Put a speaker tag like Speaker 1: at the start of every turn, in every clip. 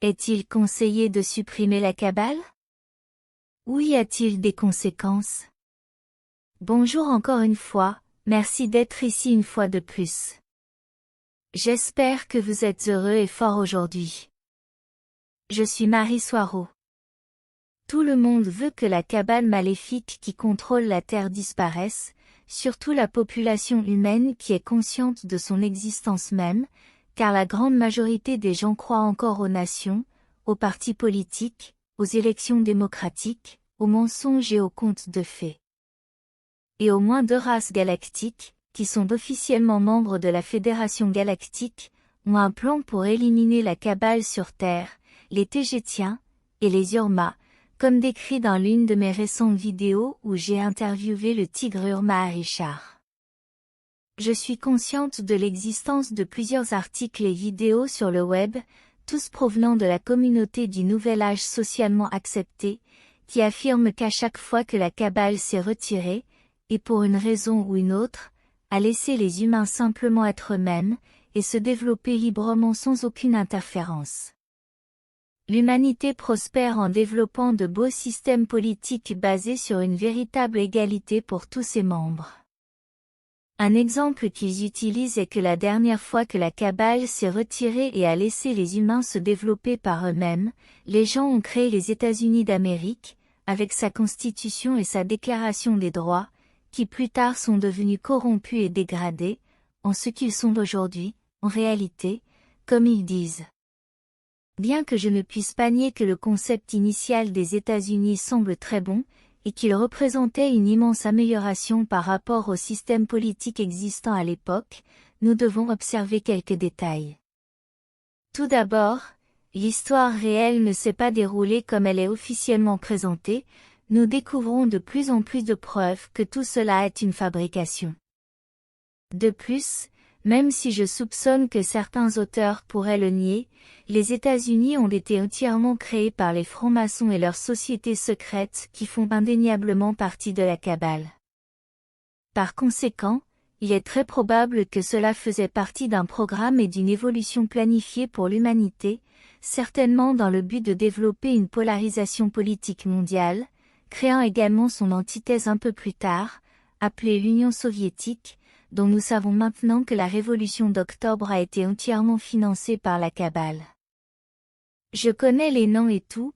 Speaker 1: Est-il conseillé de supprimer la Kabbale? Ou y a-t-il des conséquences? Bonjour encore une fois, merci d'être ici une fois de plus. J'espère que vous êtes heureux et forts aujourd'hui. Je suis Marie Soireau. Tout le monde veut que la Kabbale maléfique qui contrôle la Terre disparaisse, surtout la population humaine qui est consciente de son existence même, car la grande majorité des gens croient encore aux nations, aux partis politiques, aux élections démocratiques, aux mensonges et aux contes de fées. Et aux moins 2 races galactiques, qui sont officiellement membres de la Fédération galactique, ont un plan pour éliminer la Kabbale sur Terre, les Tégétiens, et les Urma, comme décrit dans l'une de mes récentes vidéos où j'ai interviewé le tigre Urma Richard. Je suis consciente de l'existence de plusieurs articles et vidéos sur le web, tous provenant de la communauté du Nouvel Âge socialement accepté, qui affirment qu'à chaque fois que la Kabbale s'est retirée, et pour une raison ou une autre, a laissé les humains simplement être eux-mêmes, et se développer librement sans aucune interférence. L'humanité prospère en développant de beaux systèmes politiques basés sur une véritable égalité pour tous ses membres. Un exemple qu'ils utilisent est que la dernière fois que la Kabbale s'est retirée et a laissé les humains se développer par eux-mêmes, les gens ont créé les États-Unis d'Amérique, avec sa constitution et sa déclaration des droits, qui plus tard sont devenus corrompus et dégradés, en ce qu'ils sont aujourd'hui, en réalité, comme ils disent. Bien que je ne puisse pas nier que le concept initial des États-Unis semble très bon, et qu'il représentait une immense amélioration par rapport au système politique existant à l'époque, nous devons observer quelques détails. Tout d'abord, l'histoire réelle ne s'est pas déroulée comme elle est officiellement présentée, nous découvrons de plus en plus de preuves que tout cela est une fabrication. De plus, même si je soupçonne que certains auteurs pourraient le nier, les États-Unis ont été entièrement créés par les francs-maçons et leurs sociétés secrètes qui font indéniablement partie de la Kabbale. Par conséquent, il est très probable que cela faisait partie d'un programme et d'une évolution planifiée pour l'humanité, certainement dans le but de développer une polarisation politique mondiale, créant également son antithèse un peu plus tard, appelée l'Union soviétique, dont nous savons maintenant que la révolution d'octobre a été entièrement financée par la Kabbale. Je connais les noms et tout,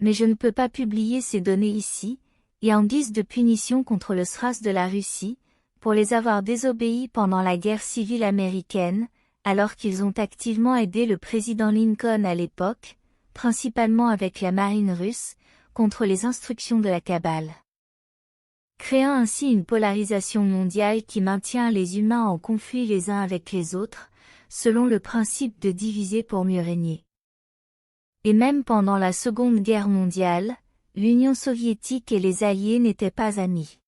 Speaker 1: mais je ne peux pas publier ces données ici, et en guise de punition contre le SRAS de la Russie, pour les avoir désobéis pendant la guerre civile américaine, alors qu'ils ont activement aidé le président Lincoln à l'époque, principalement avec la marine russe, contre les instructions de la Kabbale. Créant ainsi une polarisation mondiale qui maintient les humains en conflit les uns avec les autres, selon le principe de diviser pour mieux régner. Et même pendant la Seconde Guerre mondiale, l'Union soviétique et les Alliés n'étaient pas amis.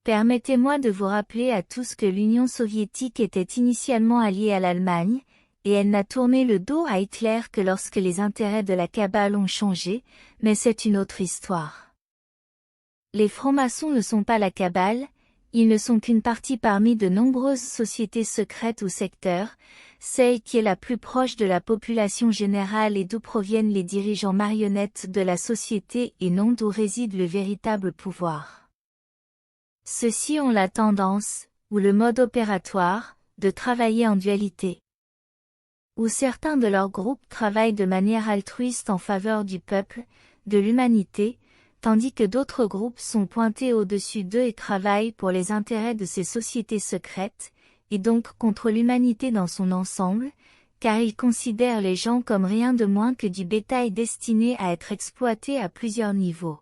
Speaker 1: Permettez-moi de vous rappeler à tous que l'Union soviétique était initialement alliée à l'Allemagne, et elle n'a tourné le dos à Hitler que lorsque les intérêts de la Kabbale ont changé, mais c'est une autre histoire. Les francs-maçons ne sont pas la Kabbale, ils ne sont qu'une partie parmi de nombreuses sociétés secrètes ou secteurs, celle qui est la plus proche de la population générale et d'où proviennent les dirigeants marionnettes de la société et non d'où réside le véritable pouvoir. Ceux-ci ont la tendance, ou le mode opératoire, de travailler en dualité. Ou certains de leurs groupes travaillent de manière altruiste en faveur du peuple, de l'humanité, tandis que d'autres groupes sont pointés au-dessus d'eux et travaillent pour les intérêts de ces sociétés secrètes, et donc contre l'humanité dans son ensemble, car ils considèrent les gens comme rien de moins que du bétail destiné à être exploité à plusieurs niveaux.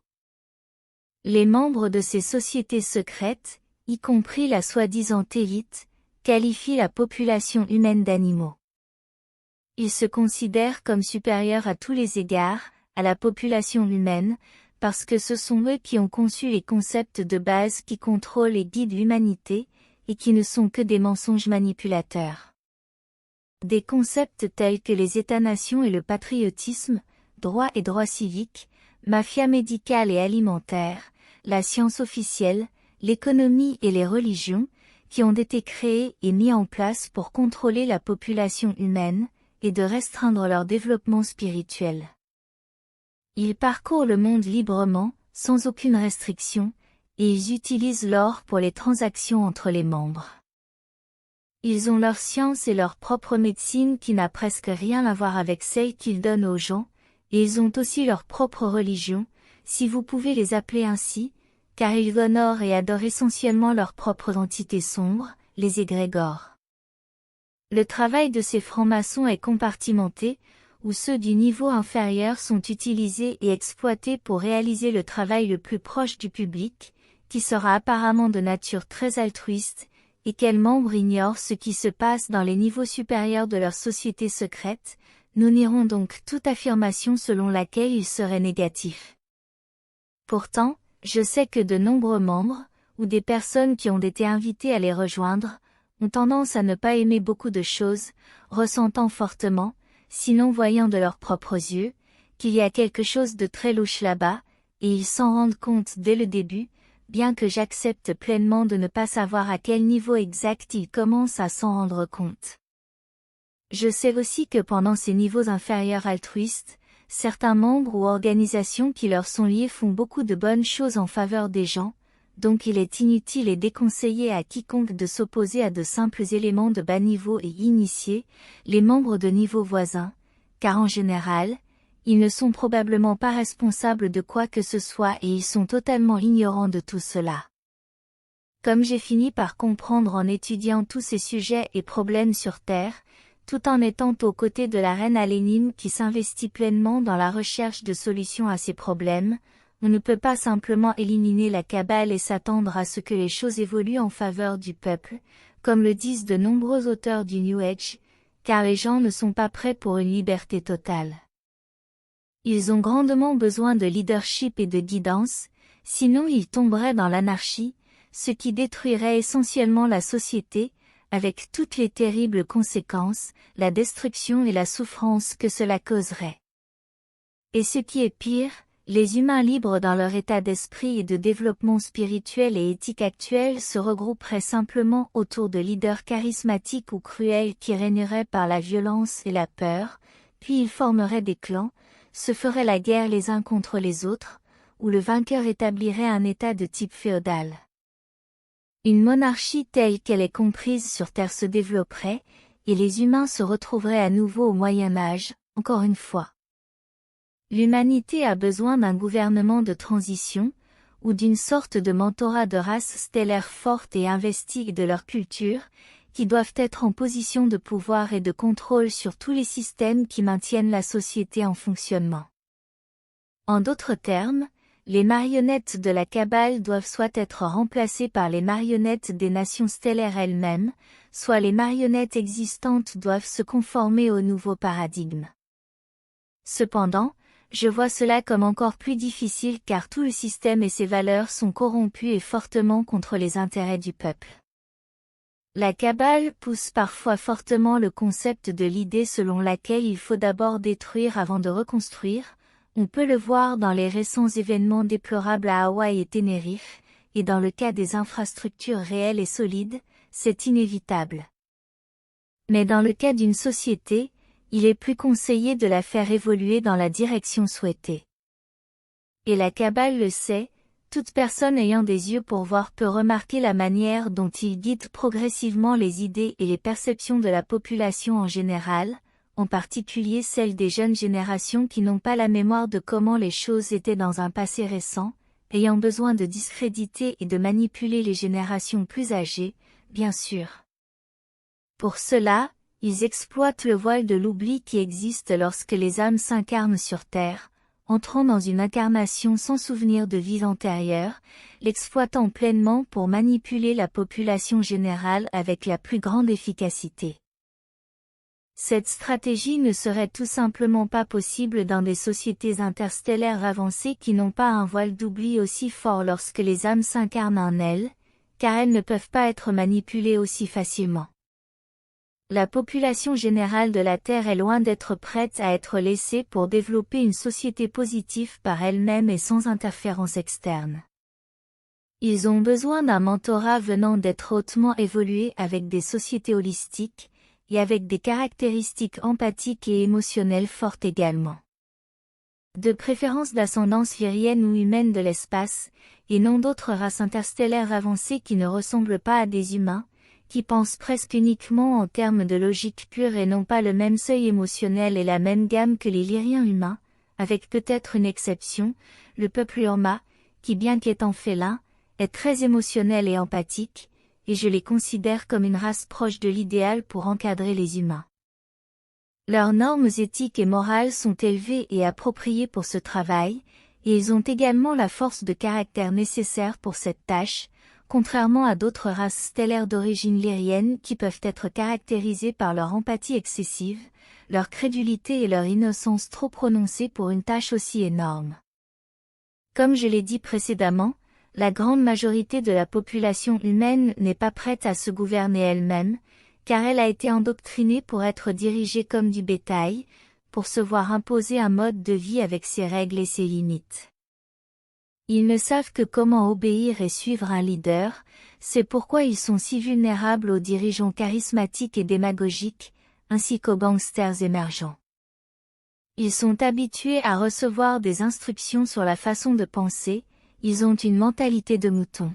Speaker 1: Les membres de ces sociétés secrètes, y compris la soi-disant élite, qualifient la population humaine d'animaux. Ils se considèrent comme supérieurs à tous les égards, à la population humaine, parce que ce sont eux qui ont conçu les concepts de base qui contrôlent et guident l'humanité, et qui ne sont que des mensonges manipulateurs. Des concepts tels que les États-nations et le patriotisme, droit et droit civique, mafia médicale et alimentaire, la science officielle, l'économie et les religions, qui ont été créés et mis en place pour contrôler la population humaine, et de restreindre leur développement spirituel. Ils parcourent le monde librement, sans aucune restriction, et ils utilisent l'or pour les transactions entre les membres. Ils ont leur science et leur propre médecine qui n'a presque rien à voir avec celle qu'ils donnent aux gens, et ils ont aussi leur propre religion, si vous pouvez les appeler ainsi, car ils honorent et adorent essentiellement leurs propres entités sombres, les égrégores. Le travail de ces francs-maçons est compartimenté, où ceux du niveau inférieur sont utilisés et exploités pour réaliser le travail le plus proche du public, qui sera apparemment de nature très altruiste, et quels membres ignorent ce qui se passe dans les niveaux supérieurs de leur société secrète, nous nierons donc toute affirmation selon laquelle ils seraient négatifs. Pourtant, je sais que de nombreux membres, ou des personnes qui ont été invitées à les rejoindre, ont tendance à ne pas aimer beaucoup de choses, ressentant fortement, sinon voyant de leurs propres yeux, qu'il y a quelque chose de très louche là-bas, et ils s'en rendent compte dès le début, bien que j'accepte pleinement de ne pas savoir à quel niveau exact ils commencent à s'en rendre compte. Je sais aussi que pendant ces niveaux inférieurs altruistes, certains membres ou organisations qui leur sont liés font beaucoup de bonnes choses en faveur des gens, donc il est inutile et déconseillé à quiconque de s'opposer à de simples éléments de bas niveau et initiés, les membres de niveau voisin, car en général, ils ne sont probablement pas responsables de quoi que ce soit et ils sont totalement ignorants de tout cela. Comme j'ai fini par comprendre en étudiant tous ces sujets et problèmes sur Terre, tout en étant aux côtés de la reine Alénine qui s'investit pleinement dans la recherche de solutions à ces problèmes, on ne peut pas simplement éliminer la Kabbale et s'attendre à ce que les choses évoluent en faveur du peuple, comme le disent de nombreux auteurs du New Age, car les gens ne sont pas prêts pour une liberté totale. Ils ont grandement besoin de leadership et de guidance, sinon ils tomberaient dans l'anarchie, ce qui détruirait essentiellement la société, avec toutes les terribles conséquences, la destruction et la souffrance que cela causerait. Et ce qui est pire, les humains libres dans leur état d'esprit et de développement spirituel et éthique actuel se regrouperaient simplement autour de leaders charismatiques ou cruels qui régneraient par la violence et la peur, puis ils formeraient des clans, se feraient la guerre les uns contre les autres, où le vainqueur établirait un état de type féodal. Une monarchie telle qu'elle est comprise sur Terre se développerait, et les humains se retrouveraient à nouveau au Moyen Âge, encore une fois. L'humanité a besoin d'un gouvernement de transition, ou d'une sorte de mentorat de races stellaires fortes et investies de leur culture, qui doivent être en position de pouvoir et de contrôle sur tous les systèmes qui maintiennent la société en fonctionnement. En d'autres termes, les marionnettes de la Kabbale doivent soit être remplacées par les marionnettes des nations stellaires elles-mêmes, soit les marionnettes existantes doivent se conformer au nouveau paradigme. Cependant, je vois cela comme encore plus difficile car tout le système et ses valeurs sont corrompus et fortement contre les intérêts du peuple. La Kabbale pousse parfois fortement le concept de l'idée selon laquelle il faut d'abord détruire avant de reconstruire. On peut le voir dans les récents événements déplorables à Hawaï et Tenerife, et dans le cas des infrastructures réelles et solides, c'est inévitable. Mais dans le cas d'une société, il est plus conseillé de la faire évoluer dans la direction souhaitée. Et la Kabbale le sait, toute personne ayant des yeux pour voir peut remarquer la manière dont il guide progressivement les idées et les perceptions de la population en général, en particulier celles des jeunes générations qui n'ont pas la mémoire de comment les choses étaient dans un passé récent, ayant besoin de discréditer et de manipuler les générations plus âgées, bien sûr. Pour cela, ils exploitent le voile de l'oubli qui existe lorsque les âmes s'incarnent sur Terre, entrant dans une incarnation sans souvenir de vie antérieure, l'exploitant pleinement pour manipuler la population générale avec la plus grande efficacité. Cette stratégie ne serait tout simplement pas possible dans des sociétés interstellaires avancées qui n'ont pas un voile d'oubli aussi fort lorsque les âmes s'incarnent en elles, car elles ne peuvent pas être manipulées aussi facilement. La population générale de la Terre est loin d'être prête à être laissée pour développer une société positive par elle-même et sans interférence externe. Ils ont besoin d'un mentorat venant d'être hautement évolué avec des sociétés holistiques, et avec des caractéristiques empathiques et émotionnelles fortes également. De préférence d'ascendance virienne ou humaine de l'espace, et non d'autres races interstellaires avancées qui ne ressemblent pas à des humains, qui pensent presque uniquement en termes de logique pure et n'ont pas le même seuil émotionnel et la même gamme que les lyriens humains, avec peut-être une exception, le peuple Urma, qui bien qu'étant félin, est très émotionnel et empathique, et je les considère comme une race proche de l'idéal pour encadrer les humains. Leurs normes éthiques et morales sont élevées et appropriées pour ce travail, et ils ont également la force de caractère nécessaire pour cette tâche, contrairement à d'autres races stellaires d'origine lyrienne qui peuvent être caractérisées par leur empathie excessive, leur crédulité et leur innocence trop prononcée pour une tâche aussi énorme. Comme je l'ai dit précédemment, la grande majorité de la population humaine n'est pas prête à se gouverner elle-même, car elle a été endoctrinée pour être dirigée comme du bétail, pour se voir imposer un mode de vie avec ses règles et ses limites. Ils ne savent que comment obéir et suivre un leader, c'est pourquoi ils sont si vulnérables aux dirigeants charismatiques et démagogiques, ainsi qu'aux gangsters émergents. Ils sont habitués à recevoir des instructions sur la façon de penser, ils ont une mentalité de mouton.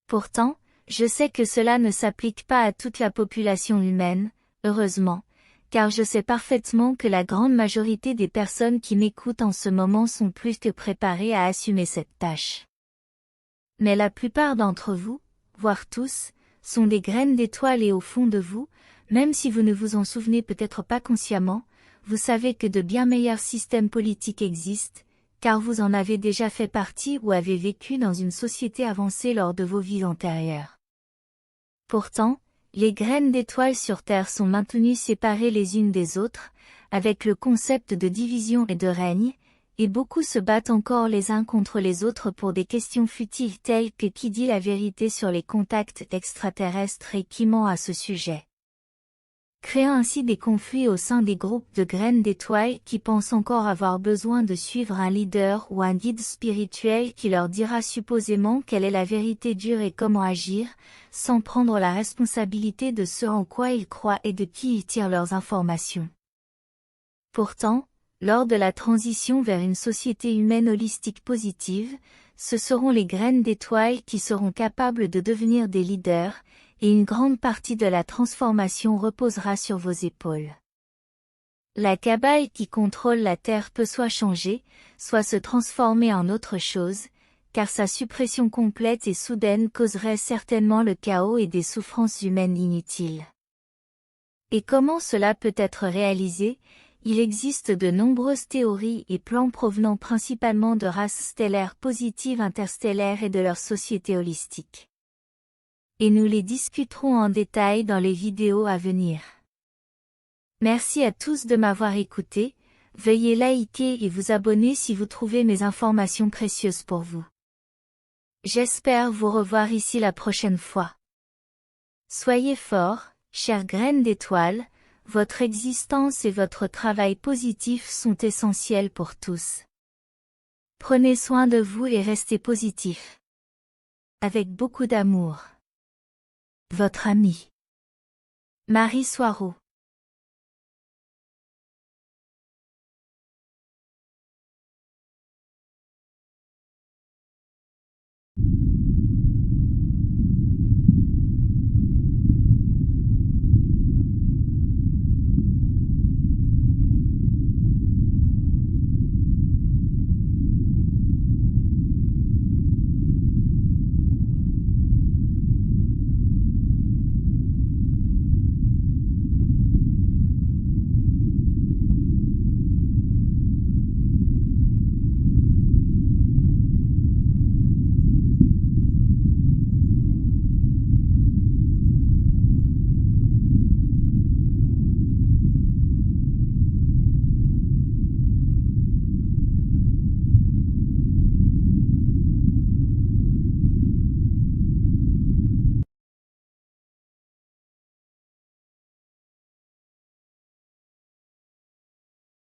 Speaker 1: Pourtant, je sais que cela ne s'applique pas à toute la population humaine, heureusement, car je sais parfaitement que la grande majorité des personnes qui m'écoutent en ce moment sont plus que préparées à assumer cette tâche. Mais la plupart d'entre vous, voire tous, sont des graines d'étoiles et au fond de vous, même si vous ne vous en souvenez peut-être pas consciemment, vous savez que de bien meilleurs systèmes politiques existent, car vous en avez déjà fait partie ou avez vécu dans une société avancée lors de vos vies antérieures. Pourtant, les graines d'étoiles sur Terre sont maintenues séparées les unes des autres, avec le concept de division et de règne, et beaucoup se battent encore les uns contre les autres pour des questions futiles telles que qui dit la vérité sur les contacts extraterrestres et qui ment à ce sujet. Créant ainsi des conflits au sein des groupes de graines d'étoiles qui pensent encore avoir besoin de suivre un leader ou un guide spirituel qui leur dira supposément quelle est la vérité dure et comment agir, sans prendre la responsabilité de ce en quoi ils croient et de qui ils tirent leurs informations. Pourtant, lors de la transition vers une société humaine holistique positive, ce seront les graines d'étoiles qui seront capables de devenir des leaders, et une grande partie de la transformation reposera sur vos épaules. La cabale qui contrôle la Terre peut soit changer, soit se transformer en autre chose, car sa suppression complète et soudaine causerait certainement le chaos et des souffrances humaines inutiles. Et comment cela peut être réalisé? Il existe de nombreuses théories et plans provenant principalement de races stellaires positives interstellaires et de leurs sociétés holistiques. Et nous les discuterons en détail dans les vidéos à venir. Merci à tous de m'avoir écouté, veuillez liker et vous abonner si vous trouvez mes informations précieuses pour vous. J'espère vous revoir ici la prochaine fois. Soyez forts, chères graines d'étoiles, votre existence et votre travail positif sont essentiels pour tous. Prenez soin de vous et restez positifs. Avec beaucoup d'amour. Votre amie Marie Soireau.